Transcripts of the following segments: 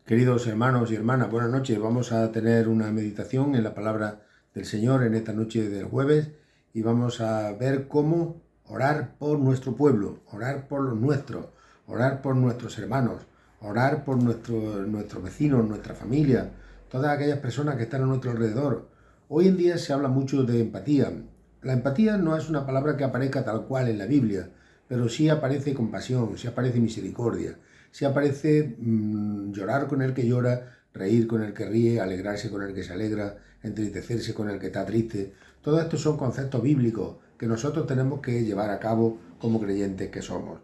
Queridos hermanos y hermanas, buenas noches. Vamos a tener una meditación en la palabra del Señor en esta noche del jueves y vamos a ver cómo orar por nuestro pueblo, orar por los nuestros, orar por nuestros hermanos, orar por nuestros vecinos, nuestra familia, todas aquellas personas que están a nuestro alrededor. Hoy en día se habla mucho de empatía. La empatía no es una palabra que aparezca tal cual en la Biblia, pero sí aparece compasión, sí aparece misericordia. Si aparece llorar con el que llora, reír con el que ríe, alegrarse con el que se alegra, entristecerse con el que está triste. Todos estos son conceptos bíblicos que nosotros tenemos que llevar a cabo como creyentes que somos.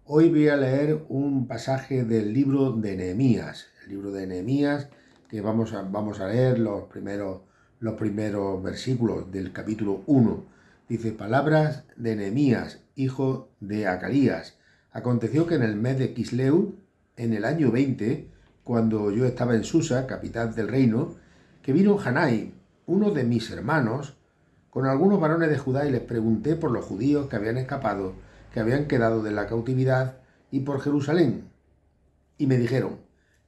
Hoy voy a leer un pasaje del libro de Nehemías, el libro de Nehemías, que vamos a leer los primeros versículos del capítulo 1. Dice: palabras de Nehemías, hijo de Acarías. Aconteció que en el mes de Quisleu, en el año 20, cuando yo estaba en Susa, capital del reino, que vino Hanai, uno de mis hermanos, con algunos varones de Judá, y les pregunté por los judíos que habían escapado, que habían quedado de la cautividad, y por Jerusalén. Y me dijeron: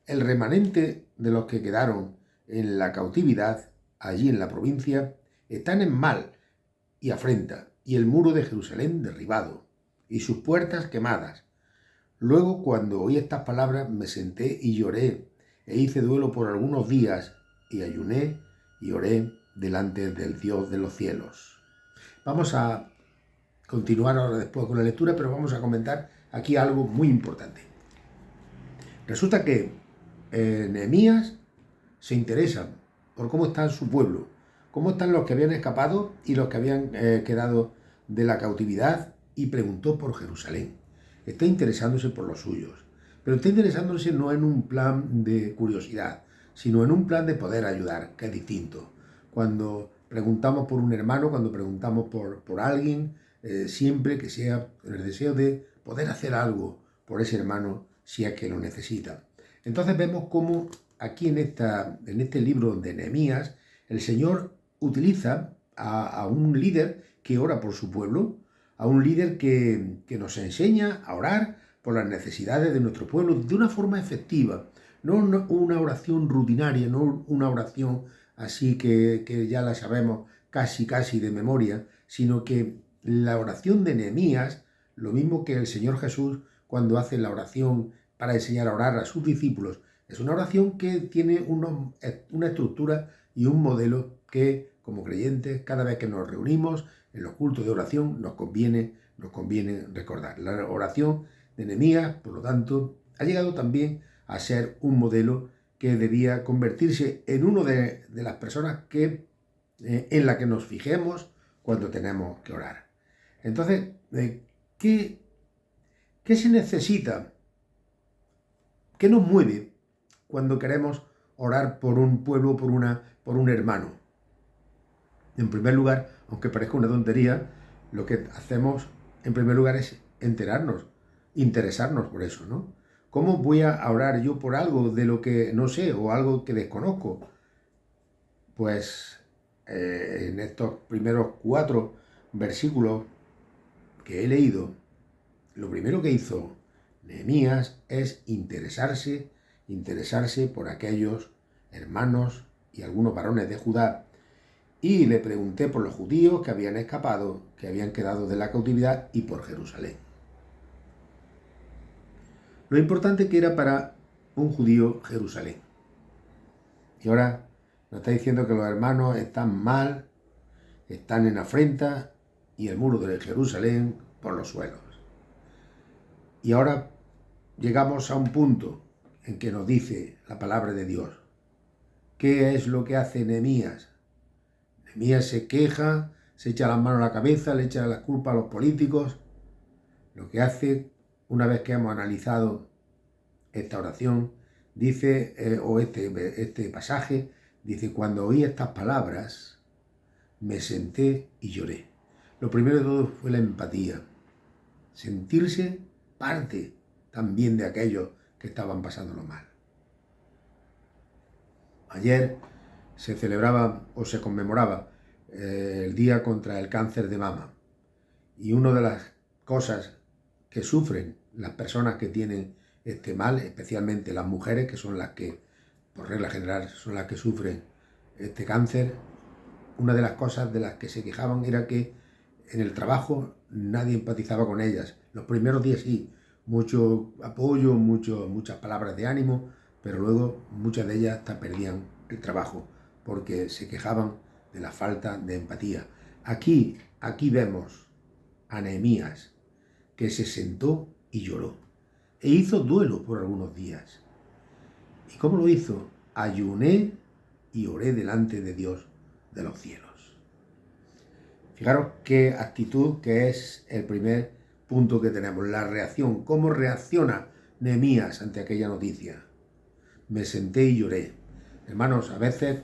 el remanente de los que quedaron en la cautividad, allí en la provincia, están en mal y afrenta, y el muro de Jerusalén derribado, y sus puertas quemadas. Luego, cuando oí estas palabras, me senté y lloré, e hice duelo por algunos días, y ayuné y oré delante del Dios de los cielos. Vamos a continuar ahora después con la lectura, pero vamos a comentar aquí algo muy importante. Resulta que Nehemías se interesa por cómo está su pueblo, cómo están los que habían escapado y los que habían quedado de la cautividad, y preguntó por Jerusalén. Está interesándose por los suyos, pero está interesándose no en un plan de curiosidad, sino en un plan de poder ayudar, que es distinto. Cuando preguntamos por un hermano, cuando preguntamos por alguien, siempre que sea el deseo de poder hacer algo por ese hermano si es que lo necesita. Entonces vemos cómo aquí en este libro de Nehemías, el Señor utiliza a un líder que ora por su pueblo, a un líder que nos enseña a orar por las necesidades de nuestro pueblo de una forma efectiva, no una oración rutinaria, no una oración así que ya la sabemos casi de memoria, sino que la oración de Nehemías, lo mismo que el Señor Jesús cuando hace la oración para enseñar a orar a sus discípulos, es una oración que tiene una estructura y un modelo que, como creyentes, cada vez que nos reunimos en los cultos de oración, nos conviene recordar. La oración de Nehemías, por lo tanto, ha llegado también a ser un modelo que debía convertirse en una de las personas en la que nos fijemos cuando tenemos que orar. Entonces, ¿qué se necesita? ¿Qué nos mueve cuando queremos orar por un pueblo, por un hermano? En primer lugar, aunque parezca una tontería, lo que hacemos en primer lugar es enterarnos, interesarnos por eso, ¿no? ¿Cómo voy a orar yo por algo de lo que no sé o algo que desconozco? Pues en estos primeros 4 versículos que he leído, lo primero que hizo Nehemías es interesarse por aquellos hermanos y algunos varones de Judá, y le pregunté por los judíos que habían escapado, que habían quedado de la cautividad, y por Jerusalén. Lo importante que era para un judío Jerusalén. Y ahora nos está diciendo que los hermanos están mal, están en afrenta, y el muro de Jerusalén por los suelos. Y ahora llegamos a un punto en que nos dice la palabra de Dios. ¿Qué es lo que hace Nehemías? Nehemías se queja, se echa las manos a la cabeza, le echa la culpa a los políticos. Lo que hace, una vez que hemos analizado esta oración, dice, o este pasaje, dice: cuando oí estas palabras, me senté y lloré. Lo primero de todo fue la empatía. Sentirse parte también de aquellos que estaban pasándolo mal. Ayer se celebraba o se conmemoraba el Día contra el Cáncer de Mama. Y una de las cosas que sufren las personas que tienen este mal, especialmente las mujeres, que son las que, por regla general, son las que sufren este cáncer. Una de las cosas de las que se quejaban era que en el trabajo nadie empatizaba con ellas. Los primeros días sí, mucho apoyo, muchas palabras de ánimo, pero luego muchas de ellas hasta perdían el trabajo porque se quejaban de la falta de empatía. Aquí vemos a Nehemías, que se sentó y lloró e hizo duelo por algunos días. ¿Y cómo lo hizo? Ayuné y oré delante de Dios de los cielos. Fijaros qué actitud, que es el primer punto que tenemos, la reacción. ¿Cómo reacciona Nehemías ante aquella noticia? Me senté y lloré. Hermanos, a veces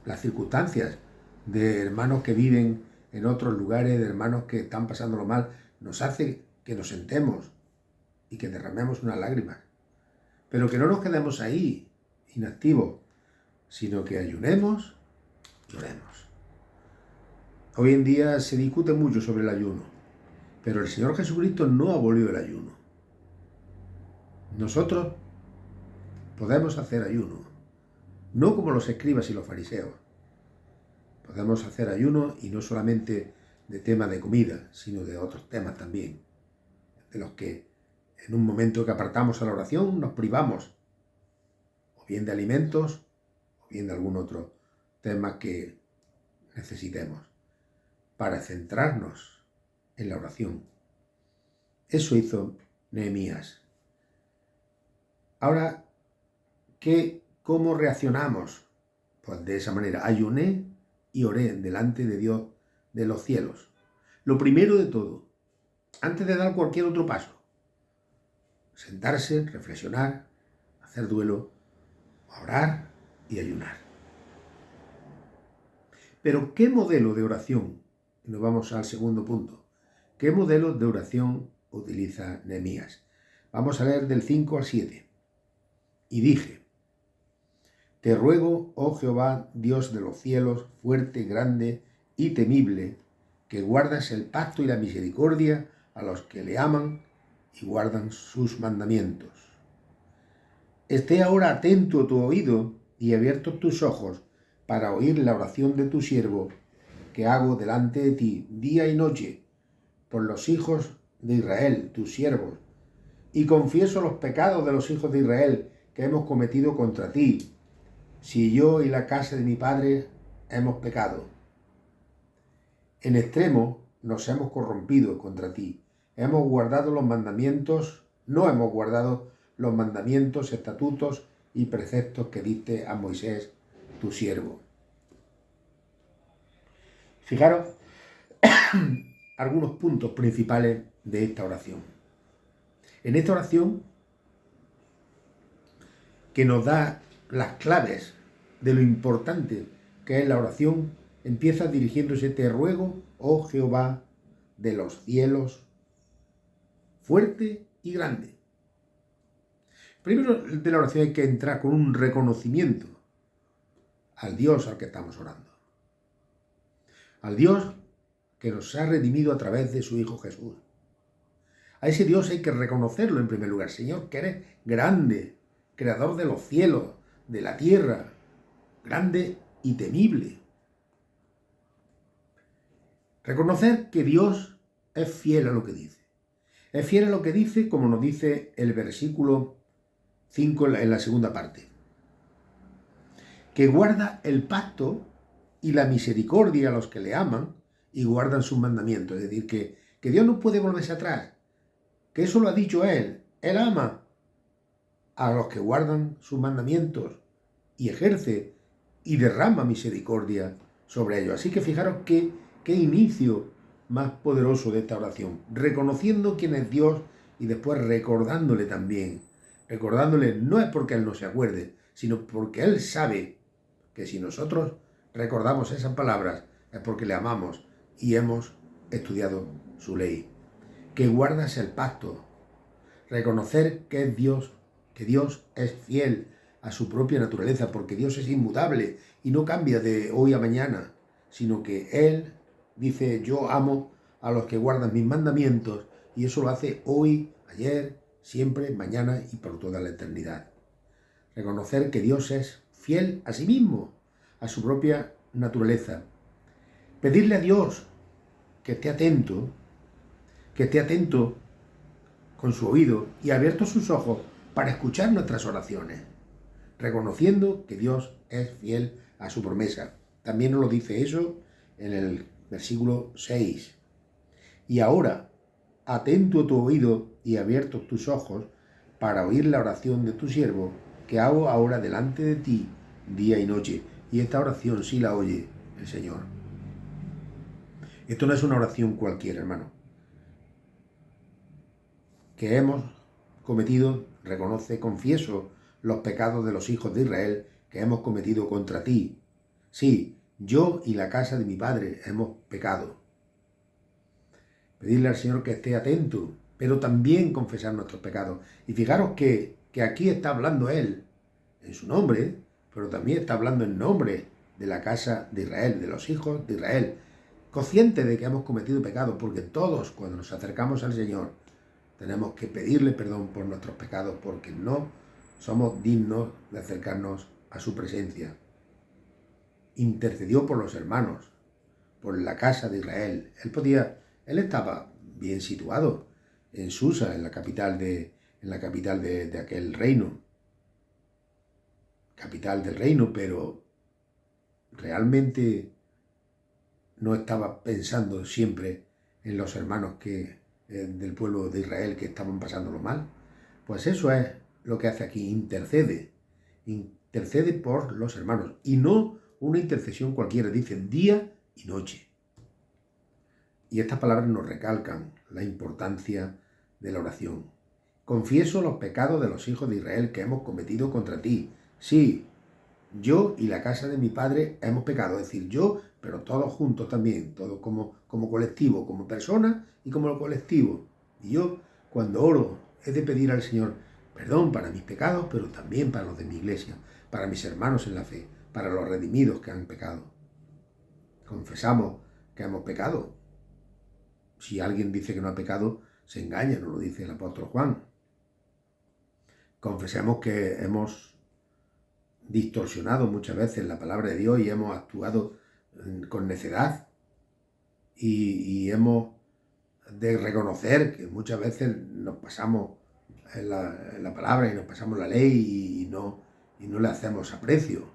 las circunstancias de hermanos que viven en otros lugares, de hermanos que están pasándolo mal, nos hace que nos sentemos y que derramemos unas lágrimas. Pero que no nos quedemos ahí, inactivos, sino que ayunemos y oremos. Hoy en día se discute mucho sobre el ayuno, pero el Señor Jesucristo no abolió el ayuno. Nosotros podemos hacer ayuno, no como los escribas y los fariseos. Podemos hacer ayuno y no solamente de temas de comida, sino de otros temas también, de los que en un momento que apartamos a la oración nos privamos, o bien de alimentos, o bien de algún otro tema que necesitemos, para centrarnos en la oración. Eso hizo Nehemías. Ahora, ¿cómo reaccionamos? Pues de esa manera, ayuné y oré delante de Dios de los cielos. Lo primero de todo, antes de dar cualquier otro paso, sentarse, reflexionar, hacer duelo, orar y ayunar. Pero ¿qué modelo de oración? Nos vamos al segundo punto. ¿Qué modelo de oración utiliza Nehemías? Vamos a leer del 5 al 7. Y dije: Te ruego, oh Jehová, Dios de los cielos, fuerte, grande y temible, que guardas el pacto y la misericordia a los que le aman y guardan sus mandamientos. Esté ahora atento tu oído y abiertos tus ojos para oír la oración de tu siervo que hago delante de ti día y noche por los hijos de Israel, tus siervos, y confieso los pecados de los hijos de Israel que hemos cometido contra ti, si yo y la casa de mi padre hemos pecado. En extremo nos hemos corrompido contra ti. No hemos guardado los mandamientos, estatutos y preceptos que diste a Moisés, tu siervo. Fijaros algunos puntos principales de esta oración. En esta oración, que nos da las claves de lo importante que es la oración, empieza dirigiéndose: te ruego, oh Jehová de los cielos, fuerte y grande. Primero de la oración hay que entrar con un reconocimiento al Dios al que estamos orando. Al Dios que nos ha redimido a través de su Hijo Jesús. A ese Dios hay que reconocerlo en primer lugar. Señor, que eres grande, creador de los cielos, de la tierra, grande y temible. Reconocer que Dios es fiel a lo que dice. Es fiel a lo que dice, como nos dice el versículo 5 en la segunda parte. Que guarda el pacto y la misericordia a los que le aman y guardan sus mandamientos. Es decir, que Dios no puede volverse atrás. Que eso lo ha dicho Él. Él ama a los que guardan sus mandamientos y ejerce y derrama misericordia sobre ellos. Así que fijaros qué inicio más poderoso de esta oración. Reconociendo quién es Dios y después recordándole también. Recordándole no es porque Él no se acuerde, sino porque Él sabe que si nosotros recordamos esas palabras es porque le amamos y hemos estudiado su ley. Que guardas el pacto. Reconocer que es Dios, que Dios es fiel a su propia naturaleza, porque Dios es inmutable y no cambia de hoy a mañana, sino que Él dice: yo amo a los que guardan mis mandamientos, y eso lo hace hoy, ayer, siempre, mañana y por toda la eternidad. Reconocer que Dios es fiel a sí mismo, a su propia naturaleza. Pedirle a Dios que esté atento con su oído y abiertos sus ojos para escuchar nuestras oraciones, reconociendo que Dios es fiel a su promesa. También nos lo dice eso en el versículo 6. Y ahora, atento a tu oído y abiertos tus ojos para oír la oración de tu siervo, que hago ahora delante de ti día y noche. Y esta oración sí la oye el Señor. Esto no es una oración cualquiera, hermano. Que hemos cometido, reconoce, confieso los pecados de los hijos de Israel que hemos cometido contra ti. Sí, yo y la casa de mi padre hemos pecado. Pedirle al Señor que esté atento, pero también confesar nuestros pecados. Y fijaros que aquí está hablando Él en su nombre, pero también está hablando en nombre de la casa de Israel, de los hijos de Israel, consciente de que hemos cometido pecados, porque todos cuando nos acercamos al Señor tenemos que pedirle perdón por nuestros pecados, porque no somos dignos de acercarnos a su presencia. Intercedió por los hermanos, por la casa de Israel. Él estaba bien situado en Susa, en la capital de aquel reino. Capital del reino, pero realmente no estaba pensando siempre en los hermanos del pueblo de Israel que estaban pasándolo mal. Pues eso es lo que hace aquí, intercede por los hermanos, y no una intercesión cualquiera, dicen día y noche. Y estas palabras nos recalcan la importancia de la oración. Confieso los pecados de los hijos de Israel que hemos cometido contra ti. Sí, yo y la casa de mi padre hemos pecado, es decir, yo, pero todos juntos también, todos como colectivo, como persona y como colectivo. Y yo, cuando oro, he de pedir al Señor perdón para mis pecados, pero también para los de mi iglesia, para mis hermanos en la fe, para los redimidos que han pecado. Confesamos que hemos pecado. Si alguien dice que no ha pecado, se engaña, nos lo dice el apóstol Juan. Confesemos que hemos distorsionado muchas veces la palabra de Dios y hemos actuado con necedad, y hemos de reconocer que muchas veces nos pasamos en la palabra y nos pasamos la ley y no le hacemos aprecio.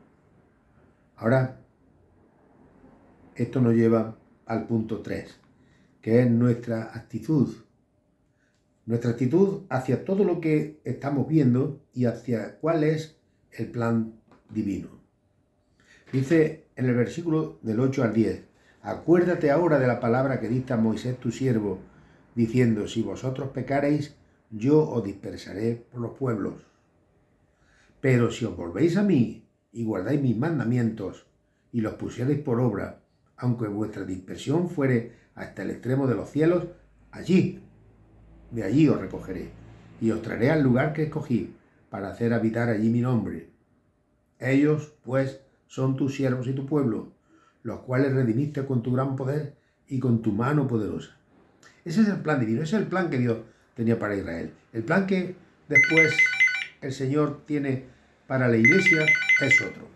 Ahora, esto nos lleva al punto 3, que es nuestra actitud. Nuestra actitud hacia todo lo que estamos viendo y hacia cuál es el plan divino. Dice en el versículo del 8 al 10, acuérdate ahora de la palabra que dicta Moisés tu siervo, diciendo, si vosotros pecareis, yo os dispersaré por los pueblos. Pero si os volvéis a mí y guardáis mis mandamientos y los pusierais por obra, aunque vuestra dispersión fuere hasta el extremo de los cielos, de allí os recogeré y os traeré al lugar que escogí para hacer habitar allí mi nombre. Ellos, pues, son tus siervos y tu pueblo, los cuales redimiste con tu gran poder y con tu mano poderosa. Ese es el plan divino, ese es el plan que Dios tenía para Israel. El plan que después el Señor tiene para la iglesia es otro.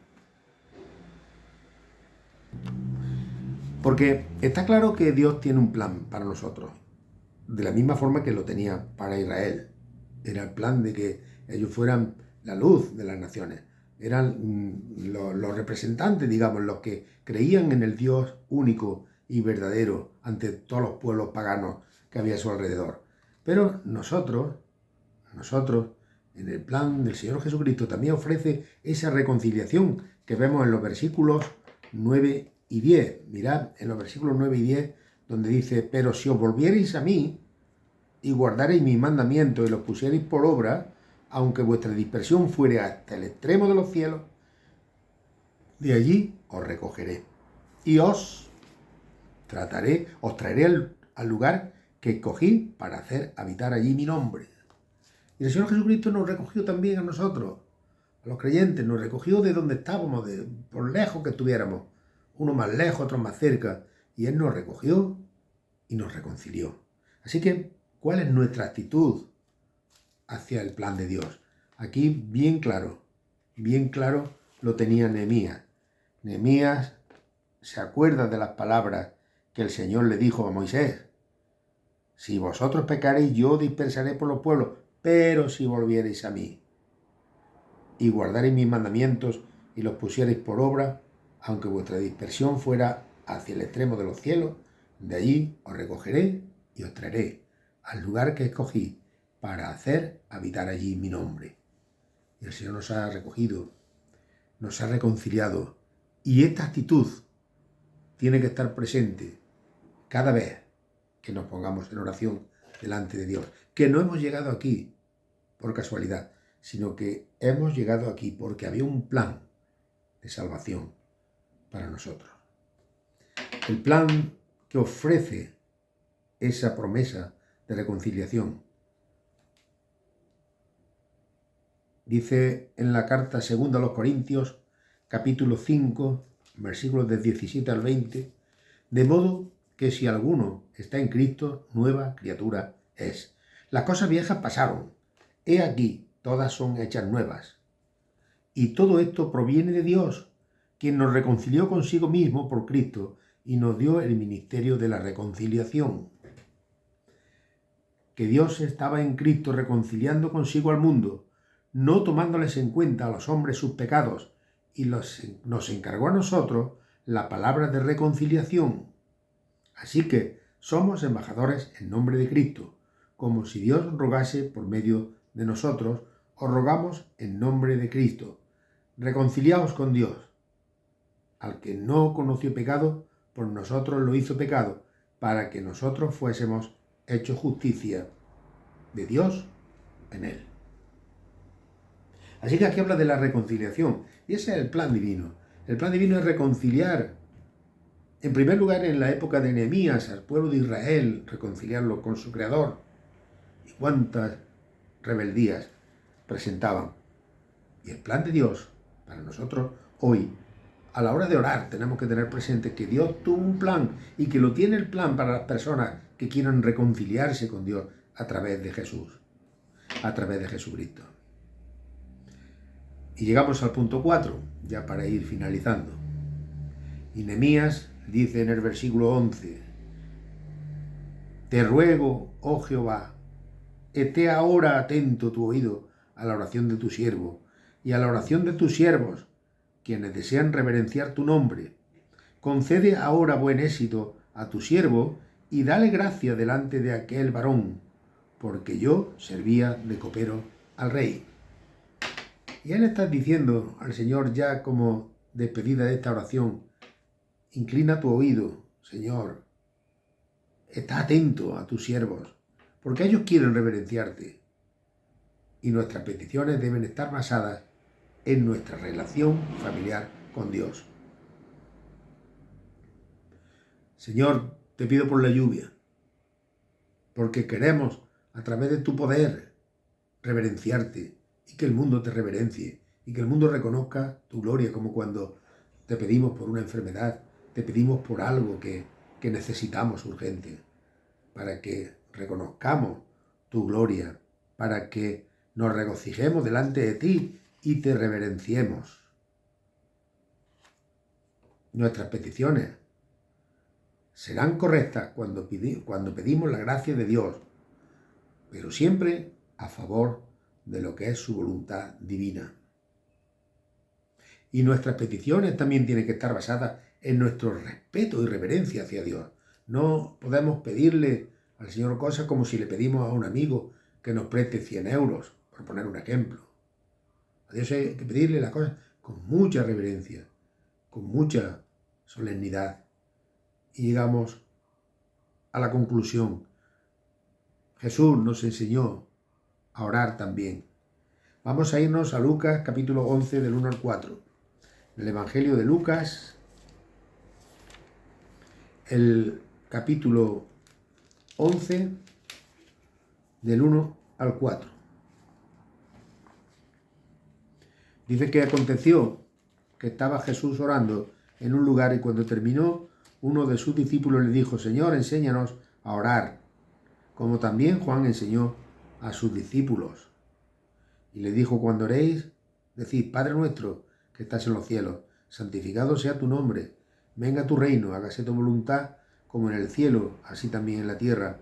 Porque está claro que Dios tiene un plan para nosotros, de la misma forma que lo tenía para Israel. Era el plan de que ellos fueran la luz de las naciones. Eran los representantes, digamos, los que creían en el Dios único y verdadero ante todos los pueblos paganos que había a su alrededor. Pero nosotros, en el plan del Señor Jesucristo, también ofrece esa reconciliación que vemos en los versículos 9 y 10. Mirad en los versículos 9 y 10, donde dice, pero si os volvierais a mí y guardaréis mis mandamientos y los pusierais por obra, aunque vuestra dispersión fuere hasta el extremo de los cielos, de allí os recogeré y os traeré al lugar que escogí para hacer habitar allí mi nombre. Y el Señor Jesucristo nos recogió también a nosotros, a los creyentes, nos recogió de donde estábamos, por lejos que estuviéramos, uno más lejos, otro más cerca, y Él nos recogió y nos reconcilió. Así que, ¿cuál es nuestra actitud hacia el plan de Dios. Aquí bien claro lo tenía Nehemías. Nehemías se acuerda de las palabras que el Señor le dijo a Moisés. Si vosotros pecaréis, yo dispersaré por los pueblos, pero si volviereis a mí y guardaréis mis mandamientos y los pusierais por obra, aunque vuestra dispersión fuera hacia el extremo de los cielos, de allí os recogeré y os traeré al lugar que escogí para hacer habitar allí mi nombre. Y el Señor nos ha recogido, nos ha reconciliado, y esta actitud tiene que estar presente cada vez que nos pongamos en oración delante de Dios. Que no hemos llegado aquí por casualidad, sino que hemos llegado aquí porque había un plan de salvación para nosotros. El plan que ofrece esa promesa de reconciliación. Dice en la carta segunda a los Corintios, capítulo 5, versículos del 17 al 20, de modo que si alguno está en Cristo, nueva criatura es. Las cosas viejas pasaron, he aquí, todas son hechas nuevas. Y todo esto proviene de Dios, quien nos reconcilió consigo mismo por Cristo y nos dio el ministerio de la reconciliación. Que Dios estaba en Cristo reconciliando consigo al mundo, no tomándoles en cuenta a los hombres sus pecados, y nos encargó a nosotros la palabra de reconciliación. Así que somos embajadores en nombre de Cristo, como si Dios rogase por medio de nosotros, os rogamos en nombre de Cristo. Reconciliaos con Dios. Al que no conoció pecado, por nosotros lo hizo pecado, para que nosotros fuésemos hechos justicia de Dios en él. Así que aquí habla de la reconciliación, y ese es el plan divino. El plan divino es reconciliar, en primer lugar en la época de Nehemías, al pueblo de Israel, reconciliarlo con su Creador. Y cuántas rebeldías presentaban. Y el plan de Dios, para nosotros hoy, a la hora de orar, tenemos que tener presente que Dios tuvo un plan y que lo tiene el plan para las personas que quieran reconciliarse con Dios a través de Jesús, a través de Jesucristo. Y llegamos al punto 4, ya para ir finalizando. Y Nehemías dice en el versículo 11, te ruego, oh Jehová, esté ahora atento tu oído a la oración de tu siervo y a la oración de tus siervos, quienes desean reverenciar tu nombre. Concede ahora buen éxito a tu siervo y dale gracia delante de aquel varón, porque yo servía de copero al rey. Y él está diciendo al Señor ya como despedida de esta oración, inclina tu oído, Señor, está atento a tus siervos, porque ellos quieren reverenciarte. Y nuestras peticiones deben estar basadas en nuestra relación familiar con Dios. Señor, te pido por la lluvia, porque queremos, a través de tu poder, reverenciarte y que el mundo te reverencie y que el mundo reconozca tu gloria, como cuando te pedimos por una enfermedad, te pedimos por algo que necesitamos urgente, para que reconozcamos tu gloria, para que nos regocijemos delante de ti y te reverenciemos. Nuestras peticiones serán correctas cuando pedimos la gracia de Dios, pero siempre a favor de lo que es su voluntad divina. Y nuestras peticiones también tienen que estar basadas en nuestro respeto y reverencia hacia Dios. No podemos pedirle al Señor cosas como si le pedimos a un amigo que nos preste 100 euros, por poner un ejemplo. A Dios hay que pedirle las cosas con mucha reverencia, con mucha solemnidad. Y llegamos a la conclusión. Jesús nos enseñó a orar también. Vamos a irnos a Lucas capítulo 11 del 1 al 4. El Evangelio de Lucas, el capítulo 11 del 1 al 4. Dice que aconteció que estaba Jesús orando en un lugar y cuando terminó, uno de sus discípulos le dijo, Señor, enséñanos a orar, como también Juan enseñó a sus discípulos. Y le dijo, cuando oréis, decid, Padre nuestro, que estás en los cielos, santificado sea tu nombre, venga tu reino, hágase tu voluntad, como en el cielo, así también en la tierra.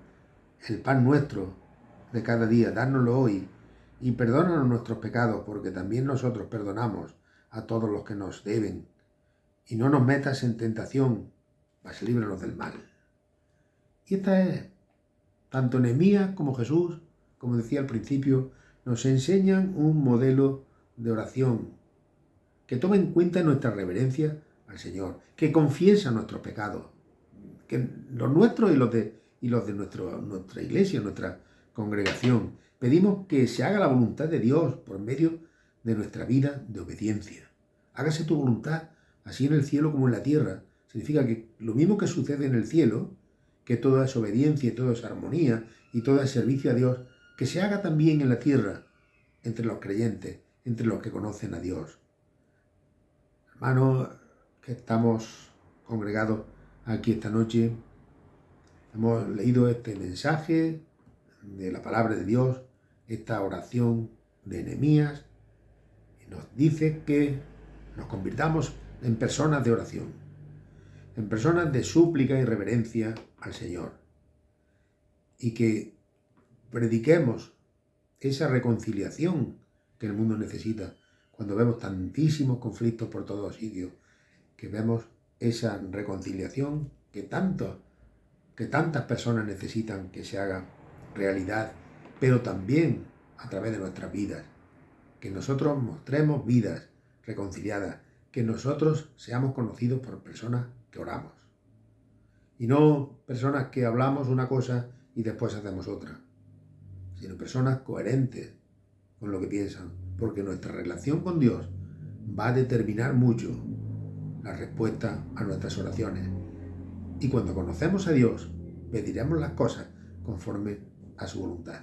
El pan nuestro de cada día, dárnoslo hoy, y perdónanos nuestros pecados, porque también nosotros perdonamos a todos los que nos deben. Y no nos metas en tentación, mas líbranos del mal. Y esta es, tanto Nehemías como Jesús, como decía al principio, nos enseñan un modelo de oración que toma en cuenta nuestra reverencia al Señor, que confiesa nuestros pecados, que los nuestros y los de nuestra iglesia, nuestra congregación. Pedimos que se haga la voluntad de Dios por medio de nuestra vida de obediencia. Hágase tu voluntad, así en el cielo como en la tierra. Significa que lo mismo que sucede en el cielo, que toda es obediencia y toda es armonía y todo es servicio a Dios, que se haga también en la tierra, entre los creyentes, entre los que conocen a Dios. Hermanos, que estamos congregados aquí esta noche, hemos leído este mensaje de la palabra de Dios, esta oración de Nehemías, y nos dice que nos convirtamos en personas de oración, en personas de súplica y reverencia al Señor, y que prediquemos esa reconciliación que el mundo necesita cuando vemos tantísimos conflictos por todos sitios, que vemos esa reconciliación que tantas personas necesitan que se haga realidad, pero también a través de nuestras vidas, que nosotros mostremos vidas reconciliadas, que nosotros seamos conocidos por personas que oramos, y no personas que hablamos una cosa y después hacemos otra, sino personas coherentes con lo que piensan, porque nuestra relación con Dios va a determinar mucho la respuesta a nuestras oraciones. Y cuando conocemos a Dios, pediremos las cosas conforme a su voluntad.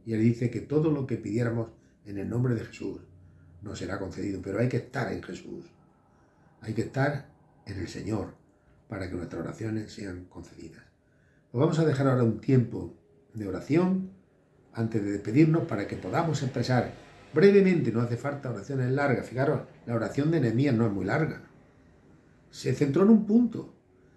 Y Él dice que todo lo que pidiéramos en el nombre de Jesús nos será concedido, pero hay que estar en Jesús. Hay que estar en el Señor para que nuestras oraciones sean concedidas. Pues vamos a dejar ahora un tiempo de oración antes de despedirnos para que podamos expresar brevemente, no hace falta oraciones largas. Fijaros, la oración de Nehemías no es muy larga. Se centró en un punto,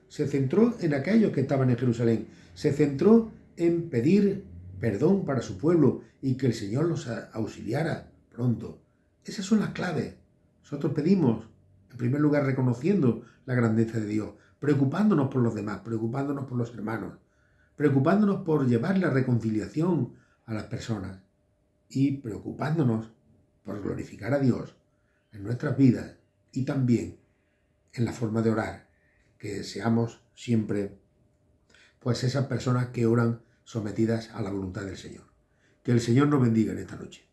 se centró en aquellos que estaban en Jerusalén, se centró en pedir perdón para su pueblo y que el Señor los auxiliara pronto. Esas son las claves. Nosotros pedimos, en primer lugar, reconociendo la grandeza de Dios, preocupándonos por los demás, preocupándonos por los hermanos, preocupándonos por llevar la reconciliación a las personas y preocupándonos por glorificar a Dios en nuestras vidas y también en la forma de orar, que seamos siempre pues esas personas que oran sometidas a la voluntad del Señor. Que el Señor nos bendiga en esta noche.